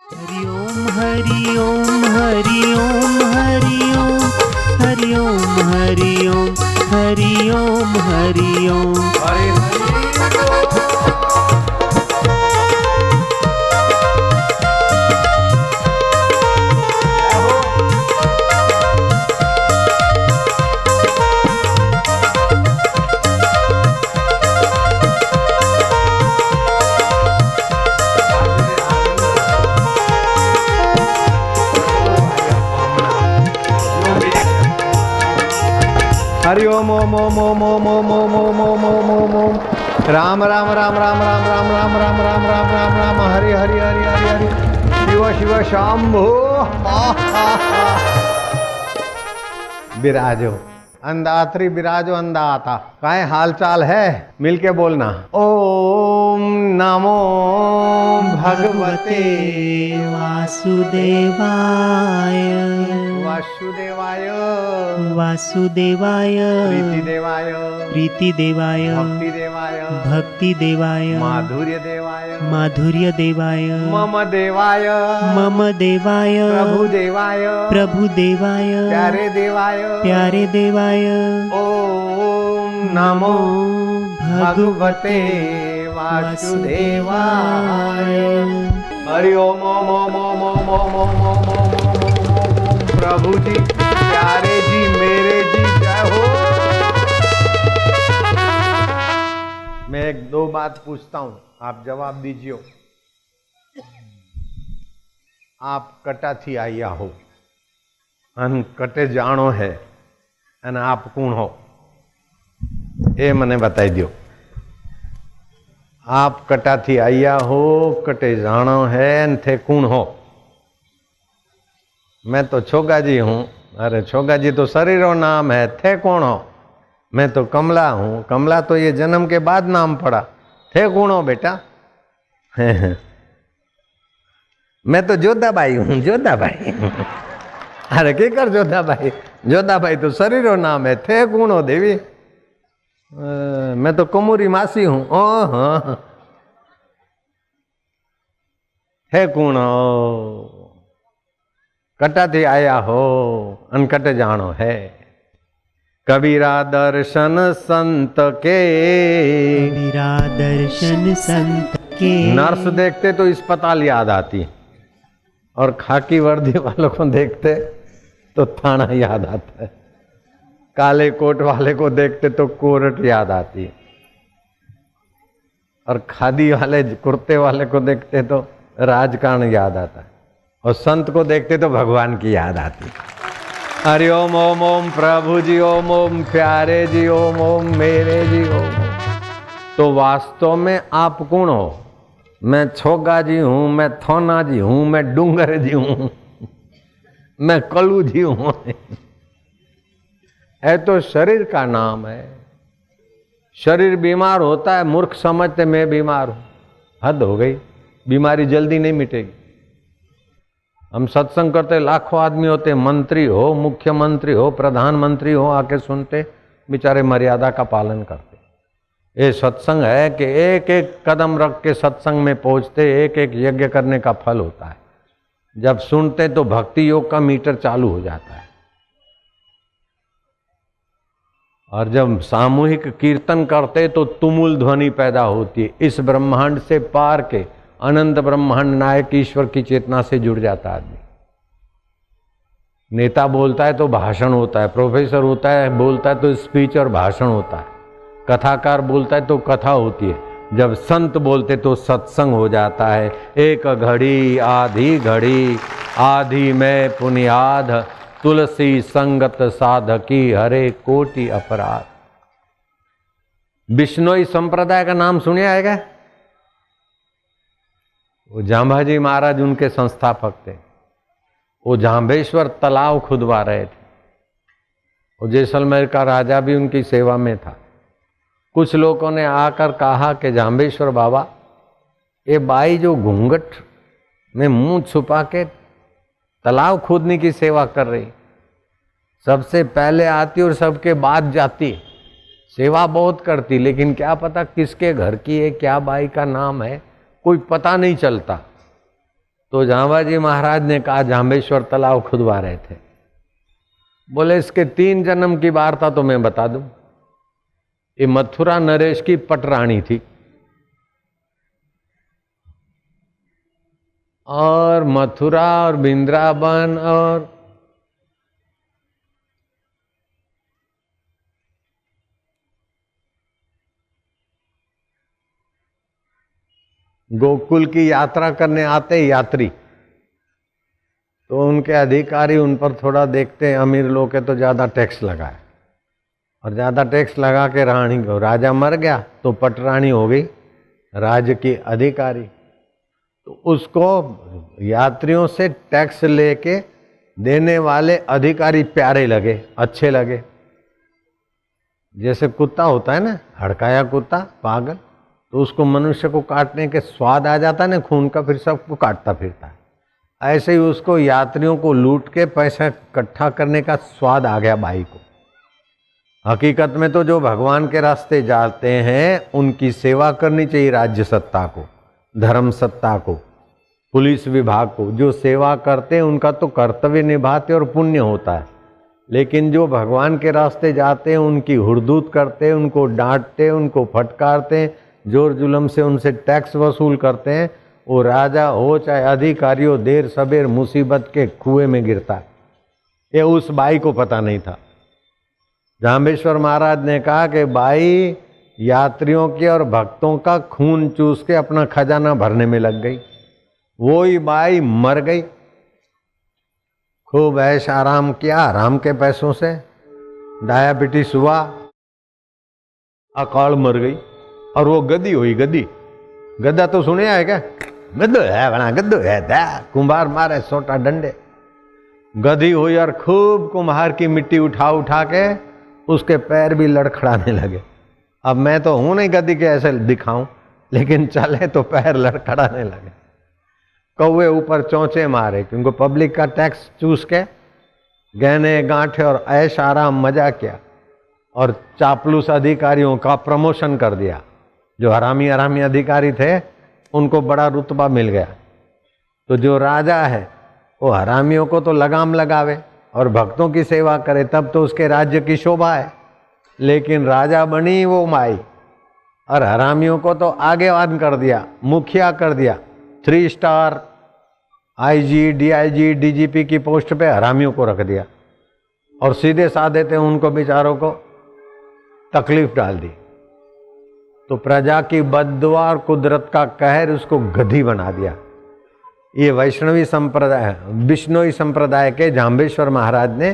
हरि ओम हरि ओम हरि ओम हरि ओम हरि ओम हरि ओम हरि ओम हरि ओम हरि हरि ओम ओम ओम ओम ओम ओम ओम ओम ओम ओम ओम ओम राम राम राम राम राम राम राम राम राम राम राम राम हरि हरि हरि हरि हरि शिव शिव शंभो विराजो अंदात्री विराजो अंदाता काय हाल चाल है मिलके बोलना ओम नमो भगवते वासुदेवाय वासुदेवाय वासुदेवाय प्रीतिदेवाय प्रीतिदेवाय भक्तिदेवाय भक्तिदेवाय माधुर्यदेवाय माधुर्यदेवाय मम देवाय मम देवाय प्रभुदेवाय प्रभुदेवाय प्यारे देवाय प्यारे देवाय ओम नमो भगवते वासुदेवाय हरि ओम ओम ओम ओम ओम ओम ओम ओम ओम प्रभु जी प्यारे जी मेरे जी जय हो। मैं एक दो बात पूछता हूं आप जवाब दीजिए। आप कटा थी आया हो अन कटे जानो है अन आप कौन हो ए मने बताई दियो। आप कटा थी आया हो कटे जानो है न थे कौन हो। मैं तो छोगा जी हूं। अरे छोगा जी तो शरीरो नाम है थे कौन हो। मैं तो कमला हूं। कमला तो ये जन्म के बाद नाम पड़ा थे कौन हो बेटा। मैं तो जोधाबाई हूं जोधाबाई। अरे के कर जोधाबाई जोधाबाई तो शरीरो नाम है थे कौन हो देवी। मैं तो कुमुरी मासी हूं। ओह है कौन हो कटा थी आया हो अनकट जानो है। कबीरा दर्शन संत के कबीरा दर्शन संत के नर्स देखते तो अस्पताल याद आती और खाकी वर्दी वालों को देखते तो थाना याद आता है। काले कोट वाले को देखते तो कोर्ट याद आती और खादी वाले कुर्ते वाले को देखते तो राजकारण याद आता है और संत को देखते तो भगवान की याद आती। हरि ओम ओम ओम प्रभु जी ओम ओम प्यारे जी ओम ओम मेरे जी ओम। तो वास्तव में आप कौन हो। मैं छोगा जी हूं मैं थोना जी हूं मैं डूंगर जी हूं मैं कलू जी हूं। है तो शरीर का नाम है। शरीर बीमार होता है मूर्ख समझते मैं बीमार हूं। हद हो गई बीमारी जल्दी नहीं मिटेगी। हम सत्संग करते लाखों आदमी होते मंत्री हो मुख्यमंत्री हो प्रधानमंत्री हो आके सुनते बेचारे मर्यादा का पालन करते। ये सत्संग है कि एक एक कदम रख के सत्संग में पहुंचते एक एक यज्ञ करने का फल होता है। जब सुनते तो भक्ति योग का मीटर चालू हो जाता है और जब सामूहिक कीर्तन करते तो तुमुल ध्वनि पैदा होती है। इस ब्रह्मांड से पार के अनंत ब्रह्मांड नायक ईश्वर की चेतना से जुड़ जाता आदमी। नेता बोलता है तो भाषण होता है प्रोफेसर होता है बोलता है तो स्पीच और भाषण होता है कथाकार बोलता है तो कथा होती है। जब संत बोलते तो सत्संग हो जाता है। एक घड़ी आधी में पुनियाद तुलसी संगत साधकी हरे कोटि अपराध। बिश्नोई संप्रदाय का नाम सुनिया है क्या। वो जांबाजी महाराज उनके संस्थापक थे। वो जांबेश्वर तालाब खुदवा रहे थे। वो जैसलमेर का राजा भी उनकी सेवा में था। कुछ लोगों ने आकर कहा कि जांबेश्वर बाबा ये बाई जो घूंघट में मुंह छुपा के तालाब खोदने की सेवा कर रही सबसे पहले आती और सबके बाद जाती। सेवा बहुत करती लेकिन क्या पता किसके घर की है क्या बाई का नाम है कोई पता नहीं चलता। तो जांबाजी महाराज ने कहा, जांबेश्वर तालाब खुदवा रहे थे, बोले इसके 3 जन्म की वार्ता तो मैं बता दूं। ये मथुरा नरेश की पटरानी थी और मथुरा और वृंदावन और गोकुल की यात्रा करने आते यात्री, तो उनके अधिकारी उन पर थोड़ा देखते हैं, अमीर लोग के तो ज़्यादा टैक्स लगाए, और ज़्यादा टैक्स लगा के रानी को, राजा मर गया तो पटरानी हो गई राज्य की अधिकारी। तो उसको यात्रियों से टैक्स लेके देने वाले अधिकारी प्यारे लगे, अच्छे लगे। जैसे कुत्ता होता है ना, हड़काया कुत्ता पागल, तो उसको मनुष्य को काटने के स्वाद आ जाता है ना खून का, फिर सबको काटता फिरता है। ऐसे ही उसको यात्रियों को लूट के पैसा इकट्ठा करने का स्वाद आ गया बाई को। हकीकत में तो जो भगवान के रास्ते जाते हैं उनकी सेवा करनी चाहिए, राज्य सत्ता को, धर्म सत्ता को, पुलिस विभाग को। जो सेवा करते हैं उनका तो कर्तव्य निभाते और पुण्य होता है, लेकिन जो भगवान के रास्ते जाते हैं उनकी हुड़दूत करते हैं, उनको डांटते, उनको फटकारते, जोर जुलम से उनसे टैक्स वसूल करते हैं, वो राजा हो चाहे अधिकारी हो, देर सबेर मुसीबत के कुएं में गिरता है। ये उस बाई को पता नहीं था। जांबेश्वर महाराज ने कहा कि बाई यात्रियों के और भक्तों का खून चूस के अपना खजाना भरने में लग गई। वो ही बाई मर गई, खूब ऐश आराम किया, आराम के पैसों से, डायबिटीज हुआ, अकाल मर गई। और वो गद्दी हुई, गद्दा तो सुने है क्या? गद्दो है बना, गद्दो है दा, कुम्हार मारे सोटा डंडे। गधी हुई और खूब कुम्हार की मिट्टी उठा उठा के उसके पैर भी लड़खड़ाने लगे। अब मैं तो हूं नहीं गद्दी के ऐसे दिखाऊं, लेकिन चले तो पैर लड़खड़ाने लगे। कौवे ऊपर चौंचे मारे, क्योंकि पब्लिक का टैक्स चूस के गहने गांठे और ऐश आराम मजा किया, और चापलूस अधिकारियों का प्रमोशन कर दिया। जो हरामी अधिकारी थे उनको बड़ा रुतबा मिल गया। तो जो राजा है वो हरामियों को तो लगाम लगावे और भक्तों की सेवा करे, तब तो उसके राज्य की शोभा है। लेकिन राजा बनी वो माई, और हरामियों को तो आगेवान कर दिया, मुखिया कर दिया। 3 स्टार IG, DIG, DGP की पोस्ट पे हरामियों को रख दिया, और सीधे साधे थे उनको बेचारों को तकलीफ डाल दी। तो प्रजा की बद्दुआ और कुदरत का कहर उसको गधी बना दिया। ये वैष्णवी संप्रदाय, बिश्नोई संप्रदाय के जांबेश्वर महाराज ने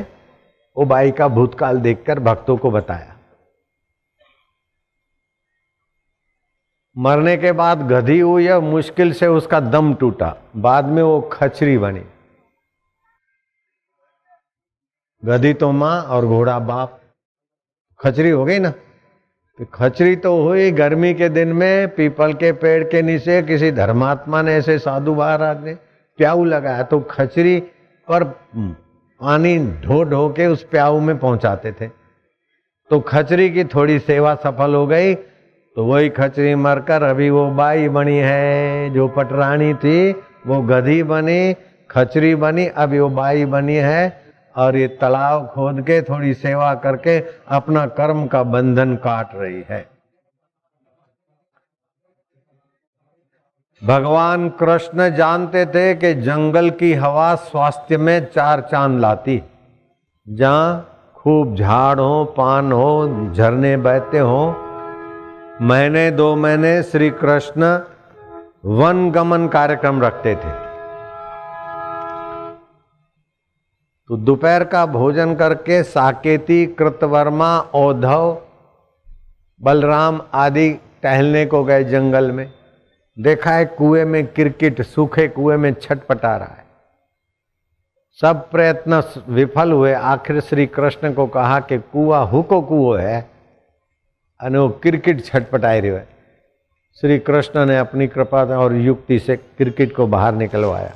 वो बाई का भूतकाल देखकर भक्तों को बताया। मरने के बाद गधी हुई और मुश्किल से उसका दम टूटा, बाद में वो खचरी बनी। गधी तो माँ और घोड़ा बाप, खचरी हो गई ना। तो खचरी तो हुई गर्मी के दिन में, पीपल के पेड़ के नीचे किसी धर्मात्मा ने, ऐसे साधु महाराज ने प्याऊ लगाया, तो खचरी पर पानी ढो ढो के उस प्याऊ में पहुंचाते थे। तो खचरी की थोड़ी सेवा सफल हो गई, तो वही खचरी मरकर अभी वो बाई बनी है। जो पटरानी थी वो गधी बनी, खचरी बनी, अभी वो बाई बनी है। और ये तालाब खोद के थोड़ी सेवा करके अपना कर्म का बंधन काट रही है। भगवान कृष्ण जानते थे कि जंगल की हवा स्वास्थ्य में 4 चांद लाती। जहां खूब झाड़ हो, पान हो, झरने बहते हो, महीने 2 महीने श्री कृष्ण वन गमन कार्यक्रम रखते थे। तो दोपहर का भोजन करके साकेती, कृतवर्मा, औधव, बलराम आदि टहलने को गए जंगल में। देखा है कुएं में क्रिकेट, सूखे कुएं में छटपटा रहा है। सब प्रयत्न विफल हुए। आखिर श्री कृष्ण को कहा कि कुआ हुको कुओ है, और वो क्रिकेट छटपटाए रहे है। श्री कृष्ण ने अपनी कृपा और युक्ति से क्रिकेट को बाहर निकलवाया,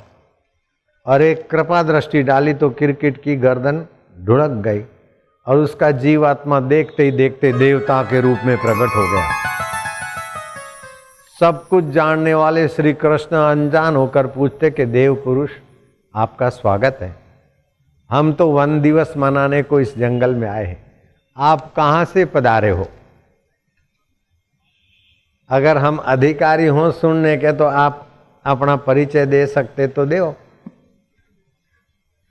और एक कृपा दृष्टि डाली तो क्रिकेट की गर्दन ढुड़क गई, और उसका जीवात्मा देखते ही देखते देवता के रूप में प्रकट हो गया। सब कुछ जानने वाले श्री कृष्ण अनजान होकर पूछते कि देव पुरुष आपका स्वागत है, हम तो वन दिवस मनाने को इस जंगल में आए हैं, आप कहाँ से पधारे हो? अगर हम अधिकारी हों सुनने के तो आप अपना परिचय दे सकते तो दो।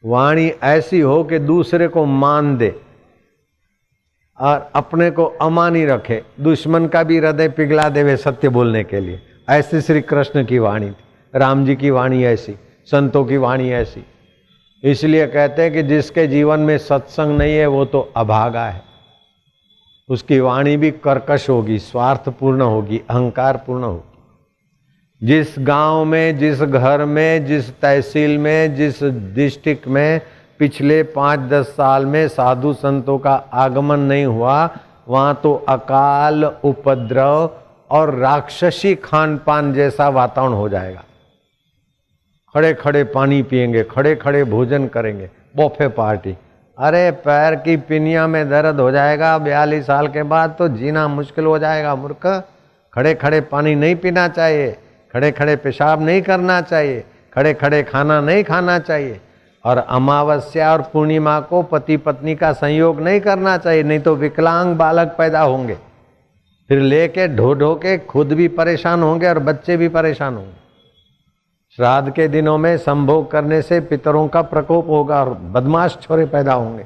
वाणी ऐसी हो कि दूसरे को मान दे और अपने को अमानी रखे, दुश्मन का भी हृदय पिघला देवे सत्य बोलने के लिए। ऐसी श्री कृष्ण की वाणी थी, राम जी की वाणी ऐसी, संतों की वाणी ऐसी। इसलिए कहते हैं कि जिसके जीवन में सत्संग नहीं है वो तो अभागा है, उसकी वाणी भी कर्कश होगी, स्वार्थपूर्ण होगी, अहंकार पूर्ण होगी। जिस गांव में, जिस घर में, जिस तहसील में, जिस डिस्ट्रिक्ट में पिछले 5-10 साल में साधु संतों का आगमन नहीं हुआ, वहां तो अकाल, उपद्रव और राक्षसी खान पान जैसा वातावरण हो जाएगा। खड़े खड़े पानी पिएंगे, खड़े खड़े भोजन करेंगे, बॉफे पार्टी। अरे पैर की पिनिया में दर्द हो जाएगा 42 साल के बाद तो जीना मुश्किल हो जाएगा मूर्ख। खड़े खड़े पानी नहीं पीना चाहिए, खड़े खड़े पेशाब नहीं करना चाहिए, खड़े खड़े खाना नहीं खाना चाहिए, और अमावस्या और पूर्णिमा को पति पत्नी का संयोग नहीं करना चाहिए, नहीं तो विकलांग बालक पैदा होंगे, फिर लेके ढो ढो के खुद भी परेशान होंगे और बच्चे भी परेशान होंगे। श्राद्ध के दिनों में संभोग करने से पितरों का प्रकोप होगा और बदमाश छोरे पैदा होंगे।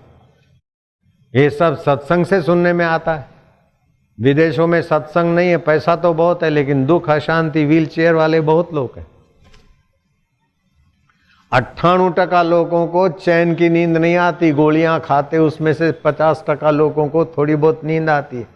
ये सब सत्संग से सुनने में आता है। विदेशों में सत्संग नहीं है, पैसा तो बहुत है, लेकिन दुख अशांति व्हील चेयर वाले बहुत लोग हैं। 98% लोगों को चैन की नींद नहीं आती, गोलियां खाते उसमें से 50% लोगों को थोड़ी बहुत नींद आती है,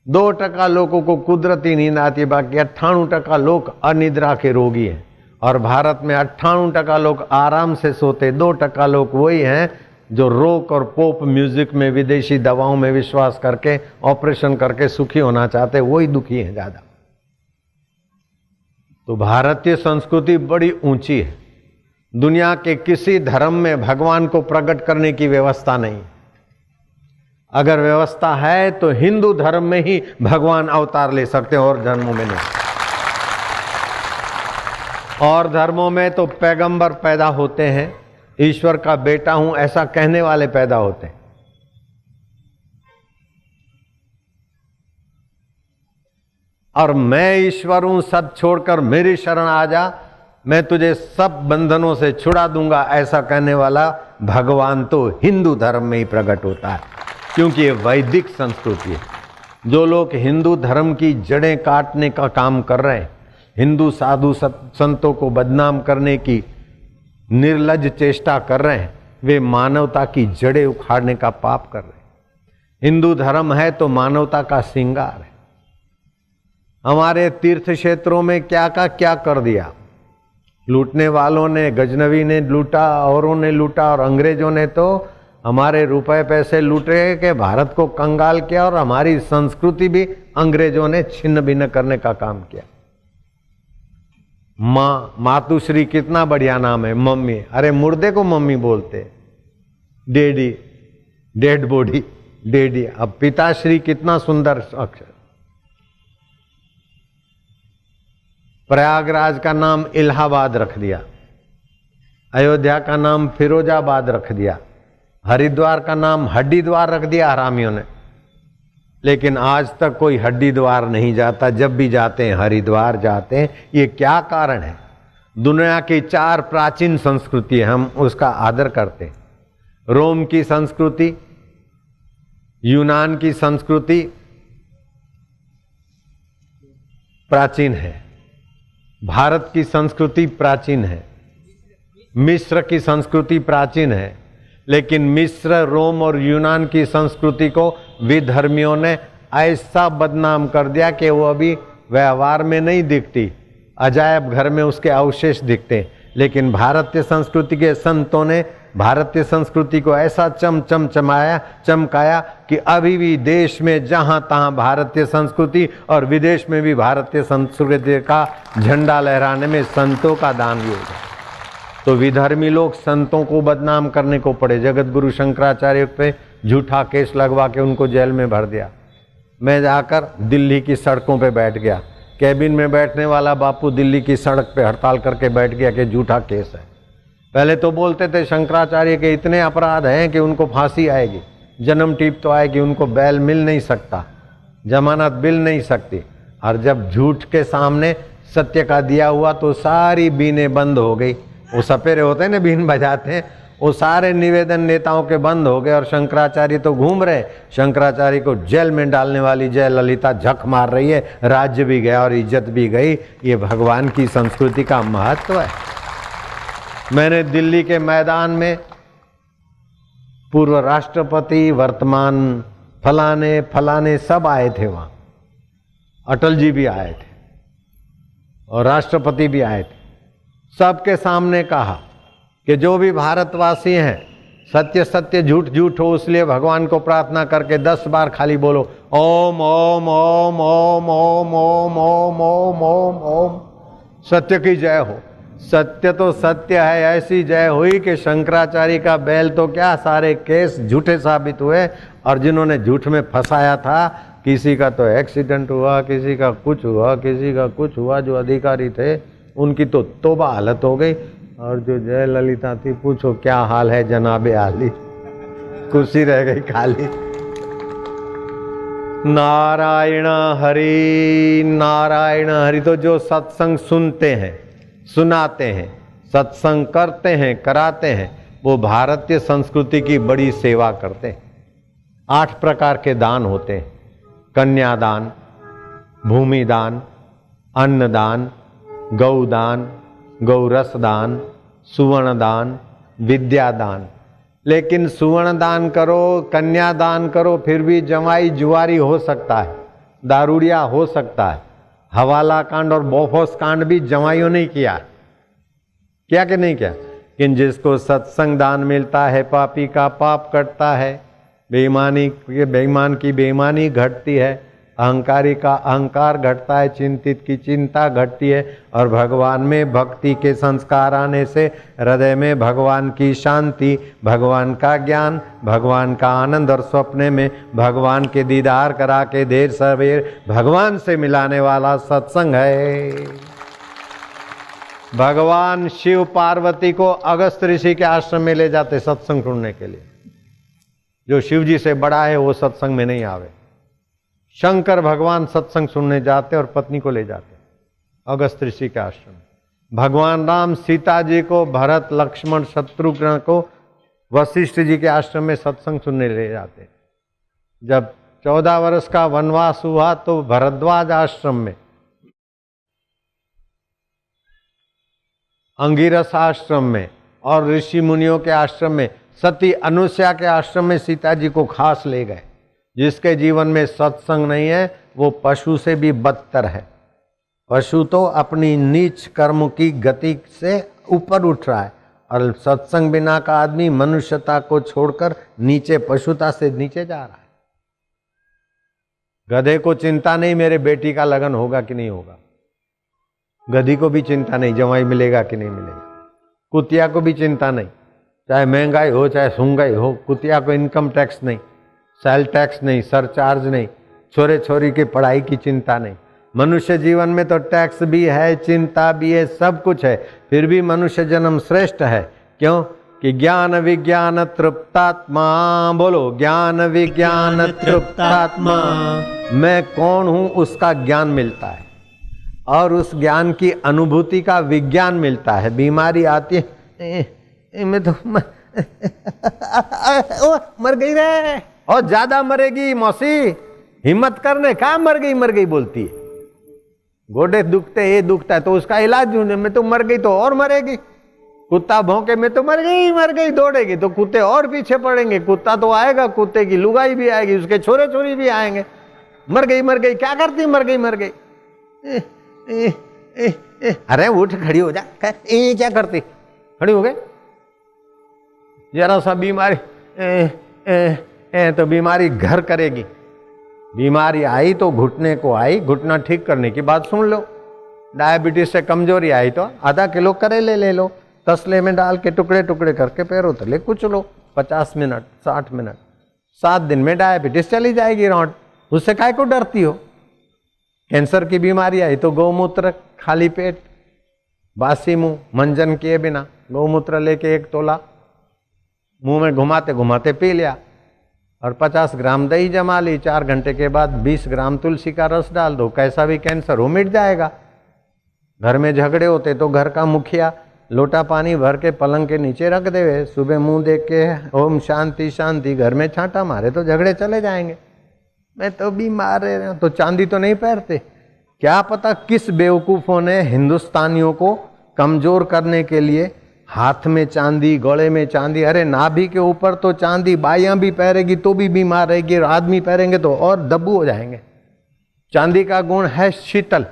2% लोगों को कुदरती नींद आती है, बाकी 98% लोग अनिद्रा के रोगी हैं। और भारत में 98% लोग आराम से सोते, 2% लोग वही हैं जो रॉक और पॉप म्यूजिक में, विदेशी दवाओं में विश्वास करके ऑपरेशन करके सुखी होना चाहते, वही दुखी हैं ज्यादा। तो भारतीय संस्कृति बड़ी ऊंची है। दुनिया के किसी धर्म में भगवान को प्रकट करने की व्यवस्था नहीं। अगर व्यवस्था है तो हिंदू धर्म में ही भगवान अवतार ले सकते हैं, और धर्मों में नहीं। और धर्मों में तो पैगंबर पैदा होते हैं, ईश्वर का बेटा हूं ऐसा कहने वाले पैदा होते हैं। और मैं ईश्वर हूं, सब छोड़कर मेरी शरण आ जा, मैं तुझे सब बंधनों से छुड़ा दूंगा, ऐसा कहने वाला भगवान तो हिंदू धर्म में ही प्रकट होता है, क्योंकि ये वैदिक संस्कृति है। जो लोग हिंदू धर्म की जड़ें काटने का काम कर रहे हैं, हिंदू साधु संतों को बदनाम करने की निर्लज चेष्टा कर रहे हैं, वे मानवता की जड़ें उखाड़ने का पाप कर रहे हैं। हिंदू धर्म है तो मानवता का श्रृंगार है। हमारे तीर्थ क्षेत्रों में क्या का क्या कर दिया। लूटने वालों ने, गजनवी ने लूटा, औरों ने लूटा, और अंग्रेजों ने तो हमारे रुपए पैसे लूटे के भारत को कंगाल किया, और हमारी संस्कृति भी अंग्रेजों ने छिन्न भिन्न करने का काम किया। माँ, मातुश्री कितना बढ़िया नाम है, मम्मी। अरे मुर्दे को मम्मी बोलते, डेडी, डेड बॉडी, डेडी। अब पिताश्री कितना सुंदर अक्षर। प्रयागराज का नाम इलाहाबाद रख दिया, अयोध्या का नाम फिरोजाबाद रख दिया, हरिद्वार का नाम हड्डीद्वार रख दिया हरामियों ने। लेकिन आज तक कोई हड्डीद्वार नहीं जाता, जब भी जाते हैं हरिद्वार जाते हैं। ये क्या कारण है? दुनिया की 4 प्राचीन संस्कृति, हम उसका आदर करते हैं। रोम की संस्कृति, यूनान की संस्कृति प्राचीन है, भारत की संस्कृति प्राचीन है, मिस्र की संस्कृति प्राचीन है। लेकिन मिस्र, रोम और यूनान की संस्कृति को विधर्मियों ने ऐसा बदनाम कर दिया कि वो अभी व्यवहार में नहीं दिखती, अजायब घर में उसके अवशेष दिखते। लेकिन भारतीय संस्कृति के संतों ने भारतीय संस्कृति को ऐसा चमकाया कि अभी भी देश में जहां तहां भारतीय संस्कृति और विदेश में भी भारतीय संस्कृति का झंडा लहराने में संतों का दान भी होगा। तो विधर्मी लोग संतों को बदनाम करने को पड़े। जगत गुरु शंकराचार्य पे झूठा केस लगवा के उनको जेल में भर दिया। मैं जाकर दिल्ली की सड़कों पे बैठ गया कैबिन में बैठने वाला बापू दिल्ली की सड़क पे हड़ताल करके बैठ गया कि झूठा केस है। पहले तो बोलते थे शंकराचार्य के इतने अपराध हैं कि उनको फांसी आएगी, जन्म टीप तो आएगी, उनको बैल मिल नहीं सकता, जमानत मिल नहीं सकती। और जब झूठ के सामने सत्य का दिया हुआ तो सारी बीनें बंद हो गई। वो सपेरे होते हैं ना, बीन बजाते हैं, वो सारे निवेदन नेताओं के बंद हो गए और शंकराचार्य तो घूम रहे। शंकराचार्य को जेल में डालने वाली जय ललिता झक मार रही है, राज्य भी गया और इज्जत भी गई। ये भगवान की संस्कृति का महत्व है। मैंने दिल्ली के मैदान में पूर्व राष्ट्रपति, वर्तमान फलाने फलाने सब आए थे वहां, अटल जी भी आए थे और राष्ट्रपति भी आए थे। सबके सामने कहा कि जो भी भारतवासी हैं, सत्य सत्य झूठ झूठ हो, इसलिए भगवान को प्रार्थना करके 10 बार खाली बोलो ओम ओम ओम ओम ओम ओम ओम ओम ओम ओम, सत्य की जय हो। सत्य तो सत्य है, ऐसी जय हुई कि शंकराचार्य का बैल तो क्या, सारे केस झूठे साबित हुए। और जिन्होंने झूठ में फंसाया था, किसी का तो एक्सीडेंट हुआ, किसी का कुछ हुआ, किसी का कुछ हुआ, जो अधिकारी थे उनकी तो तौबा हालत हो गई। और जो जय ललिता थी, पूछो क्या हाल है जनाबे आली, कुर्सी रह गई खाली। नारायण हरि नारायण हरि। तो जो सत्संग सुनते हैं, सुनाते हैं, सत्संग करते हैं, कराते हैं, वो भारतीय संस्कृति की बड़ी सेवा करते हैं। 8 प्रकार के दान होते हैं: कन्यादान, भूमिदान, अन्नदान, गौदान, गौरस दान, सुवर्ण दान, विद्यादान। लेकिन सुवर्ण दान करो, कन्यादान करो, फिर भी जमाई जुआरी हो सकता है, दारूडिया हो सकता है। हवाला कांड और बोफोस कांड भी जमाइयों ने किया, क्या कि नहीं किया? लेकिन जिसको सत्संग दान मिलता है, पापी का पाप कटता है, बेईमान की बेईमानी घटती है, अहंकारी का अहंकार घटता है, चिंतित की चिंता घटती है, और भगवान में भक्ति के संस्कार आने से हृदय में भगवान की शांति, भगवान का ज्ञान, भगवान का आनंद, और सपने में भगवान के दीदार करा के देर सवेर भगवान से मिलाने वाला सत्संग है। भगवान शिव पार्वती को अगस्त ऋषि के आश्रम में ले जाते सत्संग सुनने के लिए। जो शिव जी से बड़ा है वो सत्संग में नहीं आवे। शंकर भगवान सत्संग सुनने जाते और पत्नी को ले जाते अगस्त ऋषि के आश्रम। भगवान राम सीता जी को, भरत लक्ष्मण शत्रुघ्न को वशिष्ठ जी के आश्रम में सत्संग सुनने ले जाते। जब 14 वर्ष का वनवास हुआ तो भरद्वाज आश्रम में, अंगिरस आश्रम में और ऋषि मुनियों के आश्रम में, सती अनुसया के आश्रम में सीता जी को खास ले गए। जिसके जीवन में सत्संग नहीं है वो पशु से भी बदतर है। पशु तो अपनी नीच कर्म की गति से ऊपर उठ रहा है, और सत्संग बिना का आदमी मनुष्यता को छोड़कर नीचे, पशुता से नीचे जा रहा है। गधे को चिंता नहीं मेरे बेटी का लगन होगा कि नहीं होगा, गधी को भी चिंता नहीं जवाई मिलेगा कि नहीं मिलेगा, कुतिया को भी चिंता नहीं, चाहे महंगाई हो चाहे सुंगाई हो, कुतिया को इनकम टैक्स नहीं, सेल टैक्स नहीं, सरचार्ज नहीं, छोरे छोरी की पढ़ाई की चिंता नहीं। मनुष्य जीवन में तो टैक्स भी है, चिंता भी है, सब कुछ है, फिर भी मनुष्य जन्म श्रेष्ठ है। क्यों? कि ज्ञान विज्ञान तृप्तात्मा, बोलो ज्ञान विज्ञान तृप्तात्मा। मैं कौन हूं उसका ज्ञान मिलता है, और उस ज्ञान की अनुभूति का विज्ञान मिलता है। बीमारी आती है, मैं तो मर गई रे, और ज्यादा मरेगी मौसी, हिम्मत करने का मर गई बोलती है। गोडे दुखते, ये दुखता है तो उसका इलाज ढूंढे, मैं तो मर गई तो और मरेगी। कुत्ता भौंके, मैं तो मर गई दौड़ेगी तो कुत्ते और पीछे पड़ेंगे। कुत्ता तो आएगा, कुत्ते की लुगाई भी आएगी, उसके छोरे छोरी भी आएंगे। मर गई क्या करती, मर गई। अरे उठ, खड़ी हो जा। क्या करती, खड़ी हो गई। जरा सा बीमारी तो बीमारी घर करेगी। बीमारी आई तो घुटने को आई, घुटना ठीक करने की बात सुन लो। डायबिटीज से कमजोरी आई तो आधा किलो करेले ले लो, तसले में डाल के टुकड़े टुकड़े करके पैरों तले कुछ लो, 50 मिनट 60 मिनट, 7 दिन में डायबिटीज चली जाएगी रौंट। उससे काय को डरती हो? कैंसर की बीमारी आई तो गौमूत्र खाली पेट, बासी मुंह, मंजन किए बिना गौमूत्र लेके 1 तोला मुंह में घुमाते घुमाते पी लिया और 50 ग्राम दही जमा ली। 4 घंटे के बाद 20 ग्राम तुलसी का रस डाल दो, कैसा भी कैंसर हो मिट जाएगा। घर में झगड़े होते तो घर का मुखिया लोटा पानी भर के पलंग के नीचे रख देवे, सुबह मुंह देख के ओम शांति शांति घर में छांटा मारे तो झगड़े चले जाएंगे। मैं तो बीमार है तो चांदी तो नहीं पहनते। क्या पता किस बेवकूफ़ों ने हिंदुस्तानियों को कमजोर करने के लिए हाथ में चांदी, गले में चांदी, अरे नाभि के ऊपर तो चांदी, बाइयां भी पहनेगी तो भी बीमार रहेगी, और आदमी पहनेंगे तो और दब्बू हो जाएंगे। चांदी का गुण है शीतल,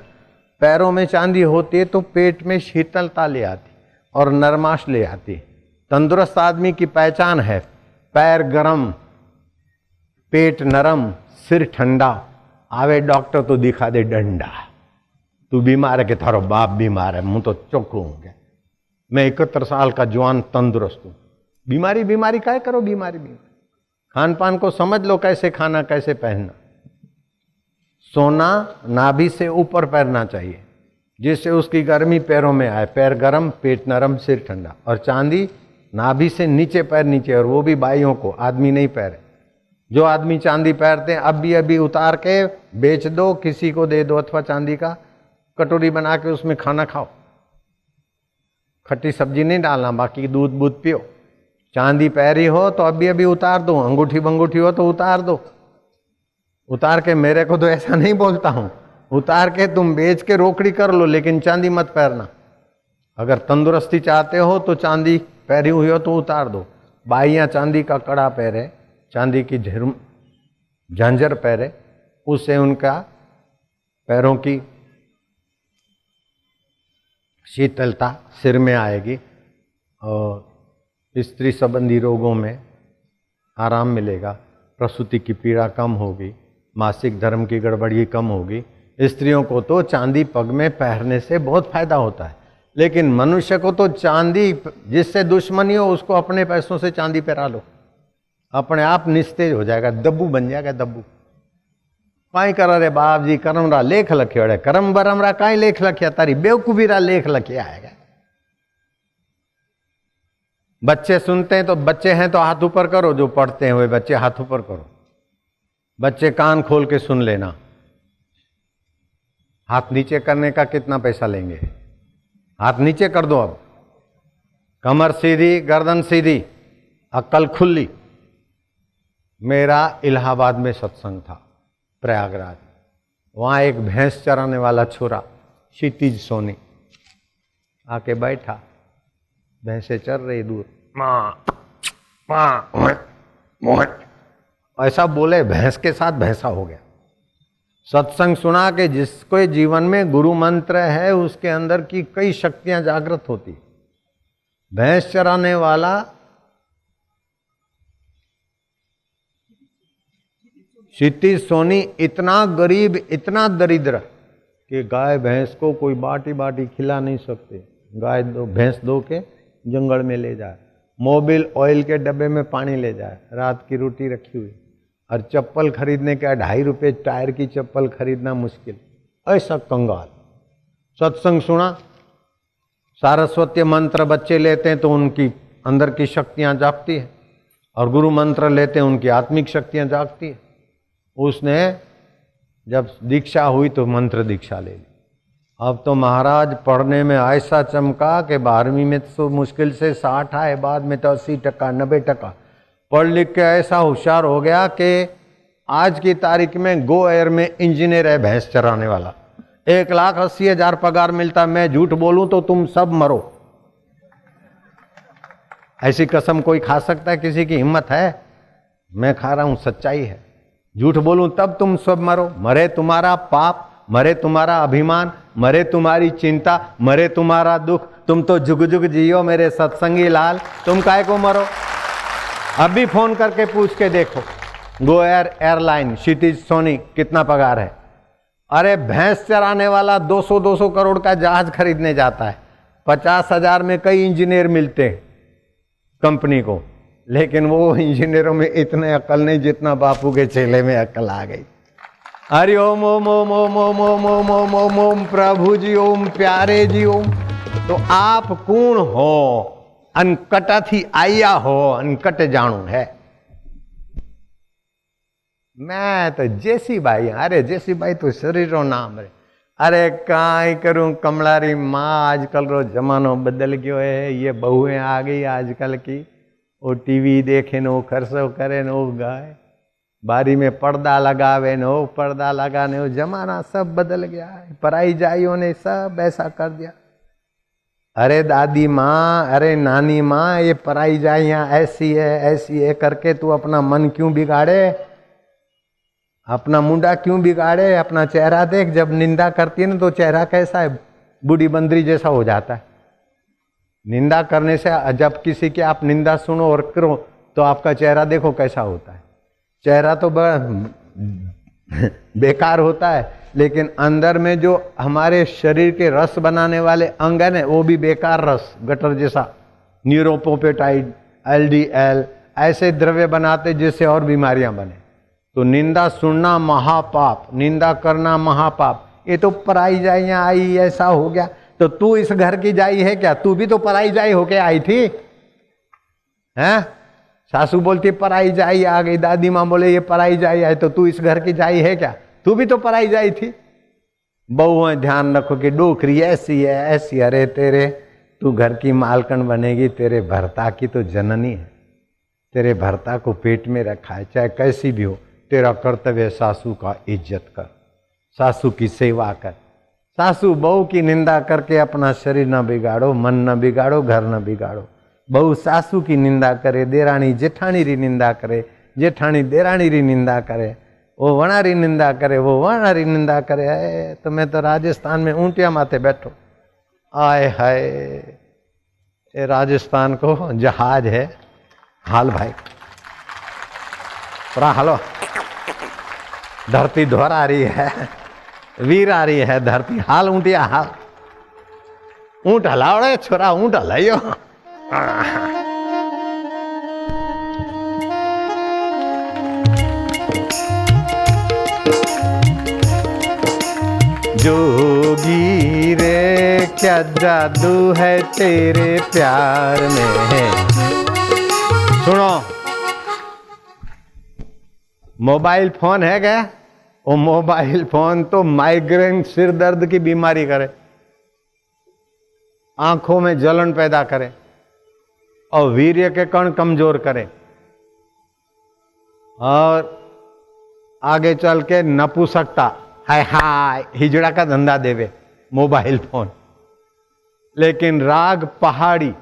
पैरों में चांदी होती है तो पेट में शीतलता ले आती और नरमाश ले आती। तंदुरुस्त आदमी की पहचान है पैर गरम, पेट नरम, सिर ठंडा। आवे डॉक्टर तो दिखा दे डंडा, तू बीमार है कि थारो बाप बीमार है, मुंह तो चौख्खो हो गया। मैं 71 साल का जवान तंदुरुस्त हूं। बीमारी बीमारी काय करो, बीमारी बीमारी। खान पान को समझ लो, कैसे खाना कैसे पहनना। सोना नाभि से ऊपर पहनना चाहिए जिससे उसकी गर्मी पैरों में आए, पैर गरम, पेट नरम, सिर ठंडा। और चांदी नाभि से नीचे पैर नीचे, और वो भी बाइयों को, आदमी नहीं पहरे। जो आदमी चांदी पहनते हैं अभी उतार के बेच दो, किसी को दे दो, अथवा चांदी का कटोरी बना के उसमें खाना खाओ। खट्टी सब्जी नहीं डालना, बाकी दूध बूध पियो। चांदी पहरी हो तो अभी उतार दो, अंगूठी बंगूठी हो तो उतार दो। उतार के, मेरे को तो ऐसा नहीं बोलता हूं, उतार के तुम बेच के रोकड़ी कर लो, लेकिन चांदी मत पहनना। अगर तंदुरुस्ती चाहते हो तो चांदी पहरी हुई हो तो उतार दो। बाइयां चांदी का कड़ा पहरे, चांदी की झांझर पहरे, उससे उनका पैरों की शीतलता सिर में आएगी और स्त्री संबंधी रोगों में आराम मिलेगा। प्रसूति की पीड़ा कम होगी, मासिक धर्म की गड़बड़ी कम होगी। स्त्रियों को तो चांदी पग में पहनने से बहुत फायदा होता है, लेकिन मनुष्य को तो चांदी, जिससे दुश्मनी हो उसको अपने पैसों से चांदी पहरा लो, अपने आप निस्तेज हो जाएगा, दब्बू बन जाएगा, दब्बू। काई कर रे बाप जी, करम रा लेख लख्यो रे, करम बरम रा काई लेख लख्या, तारी बेवकूफी रा लेख लख्या आएगा। बच्चे सुनते हैं तो, बच्चे हैं तो हाथ ऊपर करो, जो पढ़ते हैं वे बच्चे हाथ ऊपर करो। बच्चे कान खोल के सुन लेना। हाथ नीचे करने का कितना पैसा लेंगे? हाथ नीचे कर दो। अब कमर सीधी, गर्दन सीधी, अक्ल खुली। मेरा इलाहाबाद में सत्संग था, प्रयागराज। वहाँ एक भैंस चराने वाला छोरा क्षितिज सोनी आके बैठा, भैंसे चर रही दूर, माँ माँ मोहट ऐसा बोले, भैंस के साथ भैंसा हो गया। सत्संग सुना के जिसको जीवन में गुरु मंत्र है उसके अंदर की कई शक्तियां जागृत होती। भैंस चराने वाला क्षितिज सोनी इतना गरीब, इतना दरिद्र कि गाय भैंस को कोई बाटी बाटी खिला नहीं सकते। गाय दो, भैंस दो के जंगल में ले जाए, मोबिल ऑयल के डब्बे में पानी ले जाए, रात की रोटी रखी हुई, और चप्पल खरीदने का 2.5 रुपये टायर की चप्पल खरीदना मुश्किल। ऐसा कंगाल। सत्संग सुना, सारस्वती मंत्र बच्चे लेते हैं तो उनकी अंदर की शक्तियां जागती है, और गुरु मंत्र लेते हैं उनकी आत्मिक शक्तियां जागती है। उसने जब दीक्षा हुई तो मंत्र दीक्षा ले ली। अब तो महाराज पढ़ने में ऐसा चमका कि 12वीं में तो मुश्किल से 60 आए, बाद में तो 80%, 90% पढ़ लिख के ऐसा होशियार हो गया कि आज की तारीख में गो एयर में इंजीनियर है, भैंस चराने वाला। 1,80,000 पगार मिलता। मैं झूठ बोलूं तो तुम सब मरो। ऐसी कसम कोई खा सकता है? किसी की हिम्मत है? मैं खा रहा हूं, सच्चाई है। झूठ बोलूं तब तुम सब मरो। मरे तुम्हारा पाप, मरे तुम्हारा अभिमान, मरे तुम्हारी चिंता, मरे तुम्हारा दुख। तुम तो जुग जुग जियो मेरे सत्संगी लाल, तुम काहे को मरो? अभी फोन करके पूछ के देखो, गो एयर एयरलाइन क्षितिज सोनी कितना पगार है? अरे भैंस चराने वाला 200 करोड़ का जहाज खरीदने जाता है। 50,000 में कई इंजीनियर मिलते हैं कंपनी को, लेकिन वो इंजीनियरों में इतने अकल नहीं जितना बापू के चेले में अकल आ गई। हरि ओम ओम ओम ओम ओम ओम ओम ओम ओम ओम प्रभु जी ओम प्यारे जी ओम। तो आप कौन हो? अनकट थी आया हो, अनकट जानू है। मैं तो जेसी भाई। अरे जेसी भाई तो शरीर रो नाम रे। अरे काई करूं कमलारी माँ, आजकल रो जमानो बदल गयो है। ये बहुएं आ गई आजकल की, वो टीवी देखे नो खर्चो करे नो गाय, बारी में पर्दा लगावे नो पर्दा लगाने, वो जमाना सब बदल गया है। पराई जाइयों ने सब ऐसा कर दिया। अरे दादी माँ, अरे नानी माँ, ये पराई जाइयां ऐसी है करके तू अपना मन क्यों बिगाड़े, अपना मुंडा क्यों बिगाड़े? अपना चेहरा देख, जब निंदा करती है ना तो चेहरा कैसा है, बूढ़ी बंदरी जैसा हो जाता है। निंदा करने से, जब किसी की आप निंदा सुनो और करो तो आपका चेहरा देखो कैसा होता है। चेहरा तो बड़ा बेकार होता है, लेकिन अंदर में जो हमारे शरीर के रस बनाने वाले अंग है, वो भी बेकार रस, गटर जैसा, न्यूरोपोपेटाइड, LDL ऐसे द्रव्य बनाते जिससे और बीमारियां बने। तो निंदा सुनना महापाप, निंदा करना महापाप। ये तो पराई जाइयां आई, ऐसा हो गया। तो तू इस घर की जाई है क्या? तू भी तो पराई जाई होके आई थी, हैं? सासू बोलती पराई जाई आ गई, दादी माँ बोले ये पराई जाई आई, तो तू इस घर की जाई है क्या? तू भी तो पराई जाई थी। बहु ध्यान रखो कि डोकरी ऐसी है ऐसी। अरे तेरे, तू घर की मालकन बनेगी, तेरे भर्ता की तो जननी है। तेरे भर्ता को पेट में रखा है, चाहे कैसी भी हो। तेरा कर्तव्य सासू का इज्जत कर, सासू की सेवा कर। सासू बहू की निंदा करके अपना शरीर न बिगाड़ो, मन न बिगाड़ो, घर न बिगाड़ो। बहू सासू की निंदा करे, देराणी जेठाणी री निंदा करे, जेठाणी देराणी री निंदा करे, वो वणारी निंदा करे, वो वणारी निंदा करे। तो मैं तो राजस्थान में ऊंटिया माथे बैठो, आए हाय, ये राजस्थान को जहाज है। हाल भाई पूरा हालो, धरती धोर आ रही है, वीर आ रही है धरती। हाल ऊंटिया हाल, ऊंट हलाओ छोरा, ऊंट हलाइयो। जोगी रे क्या जादू है तेरे प्यार में। सुनो, मोबाइल फोन है क्या? वो मोबाइल फोन तो माइग्रेन, सिर दर्द की बीमारी करे, आंखों में जलन पैदा करे और वीर्य के कण कमजोर करे, और आगे चल के नपुंसकता, हाय हाय हिजड़ा का धंधा देवे मोबाइल फोन। लेकिन राग पहाड़ी,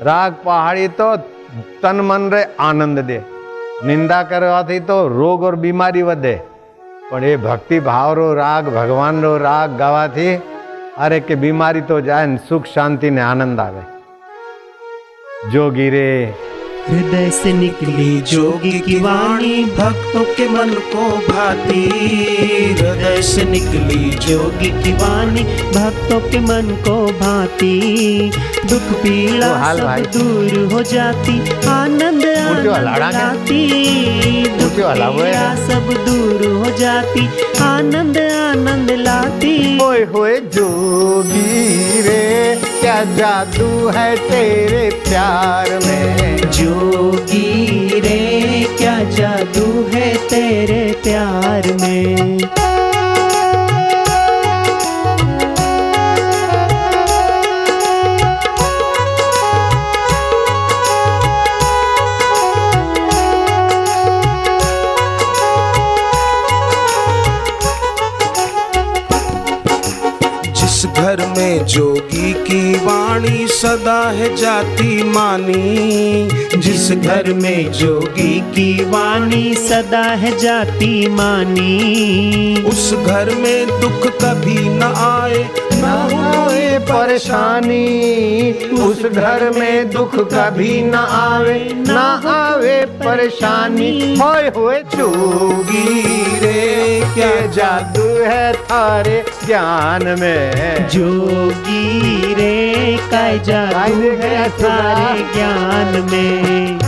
राग पहाड़ी तो तन मन रे आनंद दे। निंदा करवाथी तो रोग और बीमारी वधे, पण ये भक्ति भाव रो राग, भगवान रो राग गावाथी अरे के बीमारी तो जाए, सुख शांति ने आनंद आवे। जोगी रे हृदय से निकली जोगी की वाणी, भक्तों के मन को भाती। हृदय से निकली जोगी की वाणी, भक्तों के मन को भाती। दुख पीड़ा सब दूर हो जाती, आनंद आनंद लाती। दुख पीड़ा सब दूर हो जाती, आनंद आनंद लाती। होए होए जोगी रे क्या जादू है तेरे प्यार में। जोगी रे क्या जादू है तेरे प्यार में। घर में जोगी की वाणी सदा है जाती मानी। जिस घर में जोगी की वाणी सदा है जाती मानी। उस घर में दुख कभी न आए, न आए परेशानी। उस घर में दुख कभी न आवे, न आवे परेशानी। होए होए जोगी रे क्या जादू है थारे ज्ञान में। जोगी रे क्या जादू है थारे ज्ञान में।